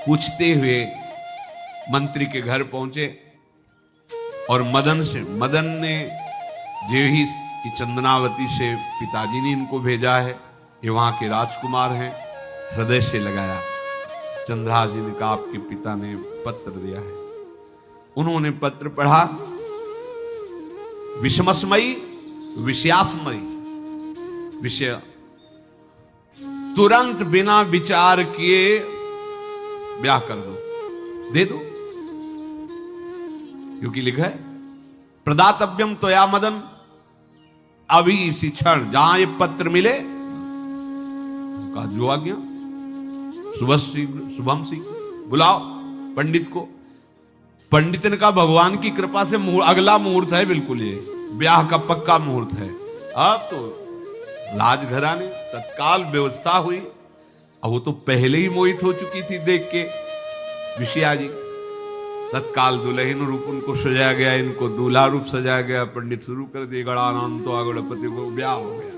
पूछते हुए मंत्री के घर पहुंचे, और मदन ने जो ही कि चंदनावती से पिताजी ने इनको भेजा है, ये वहां के राजकुमार हैं, हृदय से लगाया। चंद्रहास जी ने कहा आपके पिता ने पत्र दिया है। उन्होंने पत्र पढ़ा, विषमस्मयी विषयास्मयी, विषय तुरंत बिना विचार किए ब्याह कर दो, दे दो, क्योंकि लिखा है प्रदातव्यम त्वया मदन, अभी इसी क्षण जहां ये पत्र मिले का जो आज्ञा, शुभम शीघ्र बुलाओ पंडित को। पंडित ने कहा भगवान की कृपा से अगला मुहूर्त है, बिल्कुल ये ब्याह का पक्का मुहूर्त है। अब तो राजघराने तत्काल व्यवस्था हुई। अब वो तो पहले ही मोहित हो चुकी थी देख के विषया जी। तत्काल दुल्हन रूप उनको सजाया गया, इनको दूल्हा रूप सजाया गया, पंडित शुरू कर दिए, गणानंद तो गणपति को ब्याह हो गया।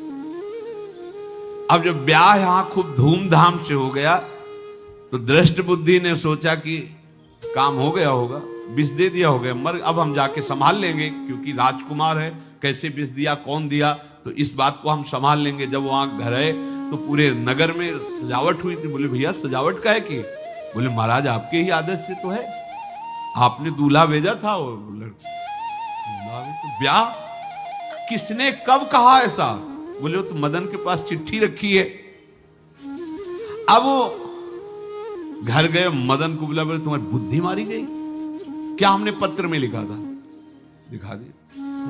अब जब ब्याह यहां खूब धूमधाम से हो गया, तो दृष्ट बुद्धि ने सोचा कि काम हो गया होगा, विष दे दिया होगा, मर अब हम जाके संभाल लेंगे, क्योंकि राजकुमार है, कैसे विष दिया, कौन दिया, तो इस बात को हम संभाल लेंगे। जब वहां घर है तो पूरे नगर में सजावट हुई थी। बोले भैया सजावट का है कि? बोले महाराज आपके ही आदेश से तो है, आपने दूल्हा भेजा था। और बोले तो ब्याह किसने कब कहा ऐसा? बोले वो तो मदन के पास चिट्ठी रखी है। अब वो घर गए, मदन को बोला, बोले तुम्हारी बुद्धि मारी गई क्या? हमने पत्र में लिखा था। दिखा दिया,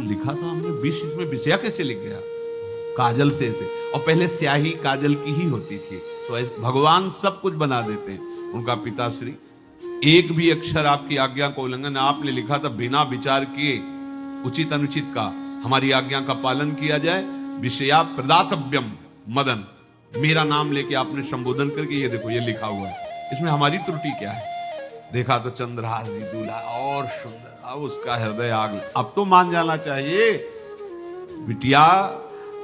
लिखा था हमने, विष इसमें विषया कैसे लिख गया? काजल से ऐसे, और पहले स्याही काजल की ही होती थी, तो ऐसे भगवान सब कुछ बना देते हैं। उनका पिताश्री एक भी अक्षर आपकी आज्ञा को उल्लंघन, आपने लिखा था बिना विचार किए उचित अनुचित का हमारी आज्ञा का पालन किया जाए। विषया प्रदातव्यम मदन, मेरा नाम लेके आपने संबोधन करके ये देखो ये लिखा हुआ है, इसमें हमारी त्रुटि क्या है? देखा तो चंद्रहास जी दूल्हा और सुंदर, अब उसका हृदय आग। अब तो मान जाना चाहिए, बिटिया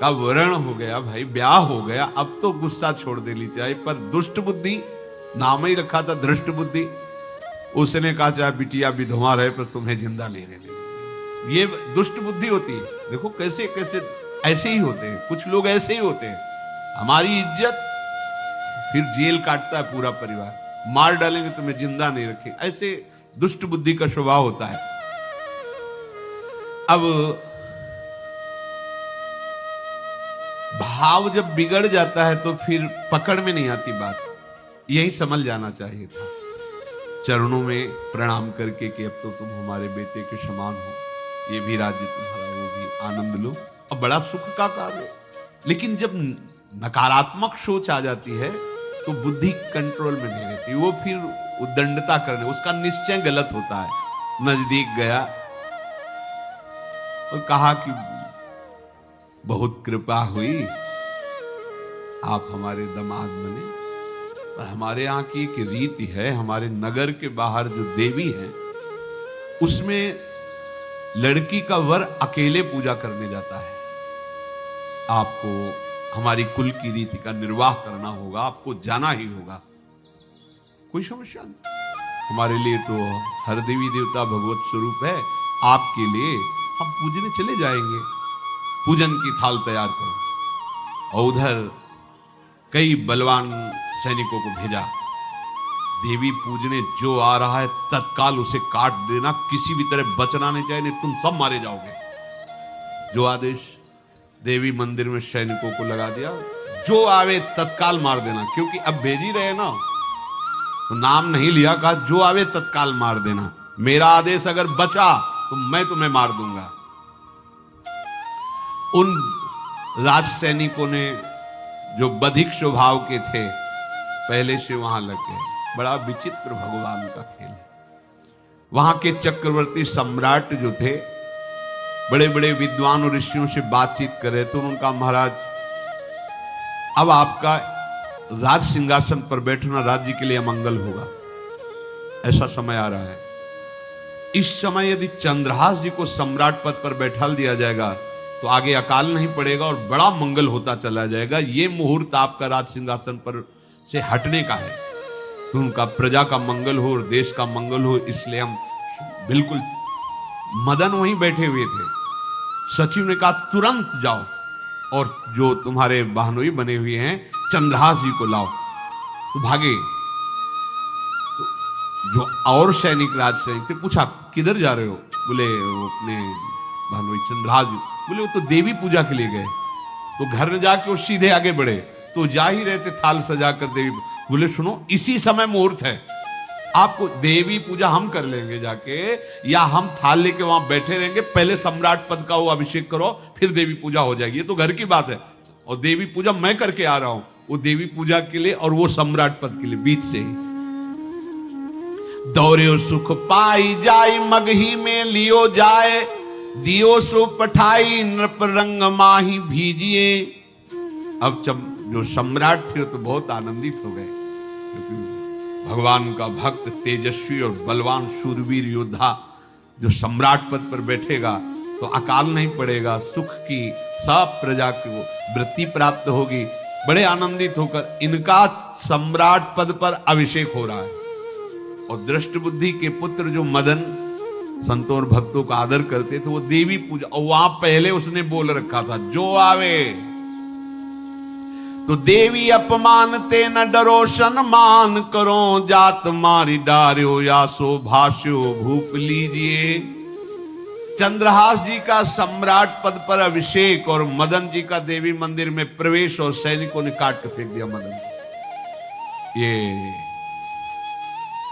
का वरण हो गया भाई, ब्याह हो गया, अब तो गुस्सा छोड़ देनी चाहिए। पर दुष्ट बुद्धि, नाम ही रखा था दृष्ट बुद्धि, उसने कहा चाहे बिटिया विधवा रहे पर तुम्हें जिंदा नहीं रहने देंगे। ये दुष्ट बुद्धि होती है। देखो कैसे कैसे ऐसे ही होते हैं, कुछ लोग ऐसे ही होते हैं, हमारी इज्जत, फिर जेल काटता है पूरा परिवार, मार डालेंगे तुम्हें जिंदा नहीं रखें, ऐसे दुष्ट बुद्धि का स्वभाव होता है। अब भाव जब बिगड़ जाता है तो फिर पकड़ में नहीं आती बात, यही समझ जाना चाहिए था। चरणों में प्रणाम करके कि अब तो तुम हमारे बेटे के समान हो, ये भी राज्य तुम्हारा, वो भी आनंद लो। अब बड़ा सुख का कार्य है। लेकिन जब नकारात्मक सोच आ जाती है तो बुद्धि कंट्रोल में नहीं रहती, वो फिर उद्दंडता करने, उसका निश्चय गलत होता है। नजदीक गया और कहा कि बहुत कृपा हुई, आप हमारे दामाद बने, पर हमारे यहाँ की एक रीति है, हमारे नगर के बाहर जो देवी है उसमें लड़की का वर अकेले पूजा करने जाता है। आपको हमारी कुल की रीति का निर्वाह करना होगा, आपको जाना ही होगा। कोई समस्या नहीं, हमारे लिए तो हर देवी देवता भगवत स्वरूप है, आपके लिए हम पूजने चले जाएंगे, पूजन की थाल तैयार करो। और उधर कई बलवान सैनिकों को भेजा, देवी पूजने जो आ रहा है तत्काल उसे काट देना, किसी भी तरह बचना नहीं चाहिए, नहीं तुम सब मारे जाओगे। जो आदेश देवी मंदिर में सैनिकों को लगा दिया, जो आवे तत्काल मार देना, क्योंकि अब भेज ही रहे ना, तो नाम नहीं लिया, कहा जो आवे तत्काल मार देना, मेरा आदेश अगर बचा तो मैं तुम्हें मार दूंगा। उन राज सैनिकों ने जो बधिक स्वभाव के थे पहले से वहां लग गए। बड़ा विचित्र भगवान का खेल है। वहां के चक्रवर्ती सम्राट जो थे बड़े बड़े विद्वान और ऋषियों से बातचीत कर रहे थे। उनका महाराज अब आपका राज सिंहासन पर बैठना राज्य के लिए अमंगल होगा, ऐसा समय आ रहा है। इस समय यदि चंद्रहास जी को सम्राट पद पर बैठा दिया जाएगा तो आगे अकाल नहीं पड़ेगा और बड़ा मंगल होता चला जाएगा। ये मुहूर्त आपका राज सिंहासन पर से हटने का है, तो उनका प्रजा का मंगल हो और देश का मंगल हो, इसलिए हम बिल्कुल। मदन वहीं बैठे हुए थे। सचिव ने कहा तुरंत जाओ और जो तुम्हारे बहनोई बने हुए हैं चंद्रहास जी को लाओ। तो भागे। तो जो और सैनिक राज सैनिक थे पूछा किधर जा रहे हो? बोले वो अपने बहनोई चंद्रहास जी। बोले वो तो देवी पूजा के लिए गए। तो घर में जाके वो सीधे आगे बढ़े, तो जा ही रहे थे थाल सजाकर देवी। बोले सुनो इसी समय मुहूर्त है, आपको देवी पूजा हम कर लेंगे जाके, या हम थाल लेके वहां बैठे रहेंगे, पहले सम्राट पद का वो अभिषेक करो फिर देवी पूजा हो जाएगी। ये तो घर की बात है, और देवी पूजा मैं करके आ रहा हूं, वो देवी पूजा के लिए और वो सम्राट पद के लिए बीच से ही। दौरे सुख पाई जाय मगही में लियो जाए, दियो सो पठाई नृप रंग माही भीजिए। अब जो सम्राट थे तो बहुत आनंदित हो गए, क्योंकि भगवान का भक्त तेजस्वी और बलवान शूरवीर योद्धा जो सम्राट पद पर बैठेगा तो अकाल नहीं पड़ेगा, सुख की सब प्रजा को वृत्ति प्राप्त होगी। बड़े आनंदित होकर इनका सम्राट पद पर अभिषेक हो रहा है। और दृष्ट बुद्धि के पुत्र जो मदन संतों और भक्तों का आदर करते थे, वो देवी पूजा, और वहां पहले उसने बोल रखा था जो आवे तो देवी अपमान ते न डरो सम्मान करो, जात मारी डार्यो या सो भाष्यो भूप लीजिए। चंद्रहास जी का सम्राट पद पर अभिषेक और मदन जी का देवी मंदिर में प्रवेश, और सैनिकों ने काट के फेंक दिया मदन। ये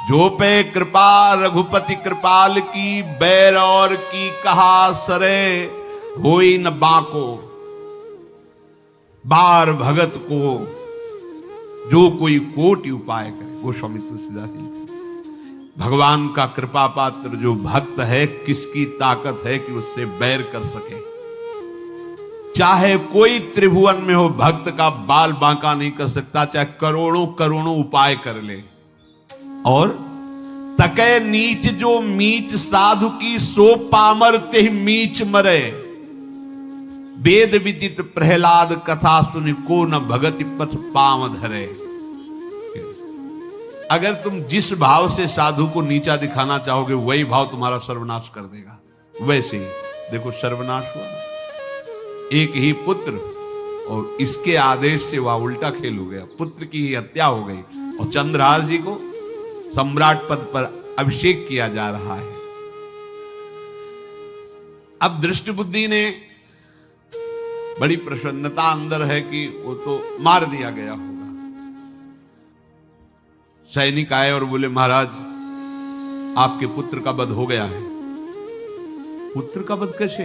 जो पे कृपा रघुपति कृपाल की, बैर और की कहा सरे होई न बाको। बार भगत को जो कोई कोटि उपाय करे। गोस्वामी तुलसीदास जी लिखे, भगवान का कृपा पात्र जो भक्त है, किसकी ताकत है कि उससे बैर कर सके। चाहे कोई त्रिभुवन में हो, भक्त का बाल बांका नहीं कर सकता, चाहे करोड़ों करोड़ों उपाय कर ले। और तके नीच जो मीच साधु की, सो पामर ते मीच मरे। वेद विदित प्रहलाद कथा सुनि, को न भगति पथ पाम धरे। अगर तुम जिस भाव से साधु को नीचा दिखाना चाहोगे वही भाव तुम्हारा सर्वनाश कर देगा। वैसे ही देखो सर्वनाश हुआ, एक ही पुत्र और इसके आदेश से वह उल्टा खेल हो गया, पुत्र की ही हत्या हो गई और चंद्रहास जी को सम्राट पद पर अभिषेक किया जा रहा है। अब दृष्ट बुद्धि ने बड़ी प्रसन्नता अंदर है कि वो तो मार दिया गया होगा। सैनिक आए और बोले महाराज आपके पुत्र का वध हो गया है। पुत्र का वध कैसे?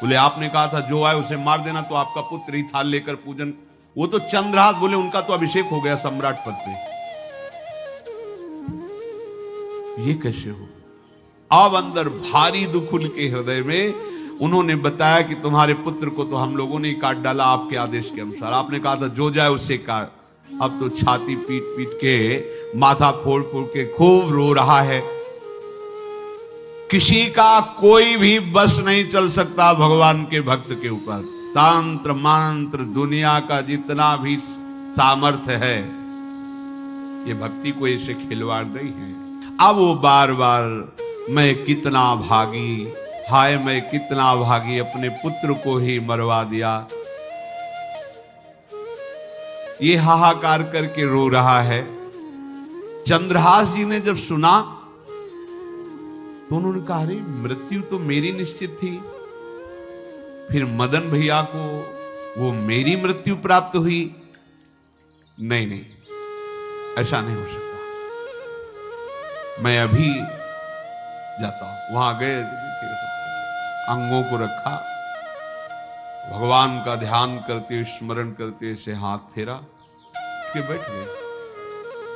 बोले आपने कहा था जो आए उसे मार देना, तो आपका पुत्र ही थाल लेकर पूजन, वो तो चंद्रहास, बोले उनका तो अभिषेक हो गया सम्राट पद पे। ये कैसे हो? अब अंदर भारी दुख उनके हृदय में। उन्होंने बताया कि तुम्हारे पुत्र को तो हम लोगों ने ही काट डाला आपके आदेश के अनुसार। आपने कहा था जो जाए उसे काट। अब तो छाती पीट पीट के, माथा फोड़ फोड़ के खूब रो रहा है। किसी का कोई भी बस नहीं चल सकता भगवान के भक्त के ऊपर। तंत्र मंत्र दुनिया का जितना भी सामर्थ्य है, ये भक्ति को ऐसे खिलवाड़ नहीं है। अब वो बार बार मैं कितना भागी, हाय मैं कितना भागी, अपने पुत्र को ही मरवा दिया, ये हाहाकार करके रो रहा है। चंद्रहास जी ने जब सुना तो उन्होंने कहा अरे मृत्यु तो मेरी निश्चित थी, फिर मदन भैया को वो मेरी मृत्यु प्राप्त हुई। नहीं नहीं, ऐसा नहीं हो सकता, मैं अभी जाता हूं। वहां गए, अंगों को रखा, भगवान का ध्यान करते हुए स्मरण करते से हाथ फेरा के बैठ गए।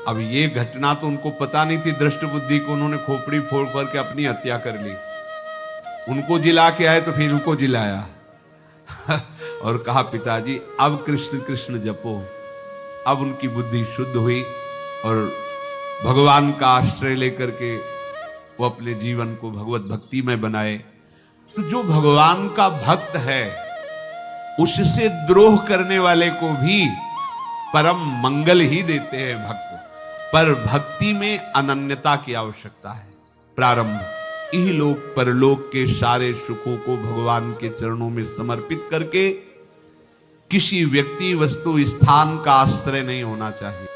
अब ये घटना तो उनको पता नहीं थी, दृष्ट बुद्धि को उन्होंने खोपड़ी फोड़ फोड़ के अपनी हत्या कर ली। उनको जिला के आए तो फिर उनको जिलाया और कहा पिताजी अब कृष्ण कृष्ण जपो। अब उनकी बुद्धि शुद्ध हुई और भगवान का आश्रय लेकर के वो अपने जीवन को भगवत भक्ति में बनाए। तो जो भगवान का भक्त है उससे द्रोह करने वाले को भी परम मंगल ही देते हैं भक्त। पर भक्ति में अनन्यता की आवश्यकता है। प्रारंभ इहलोक परलोक के सारे सुखों को भगवान के चरणों में समर्पित करके किसी व्यक्ति वस्तु स्थान का आश्रय नहीं होना चाहिए।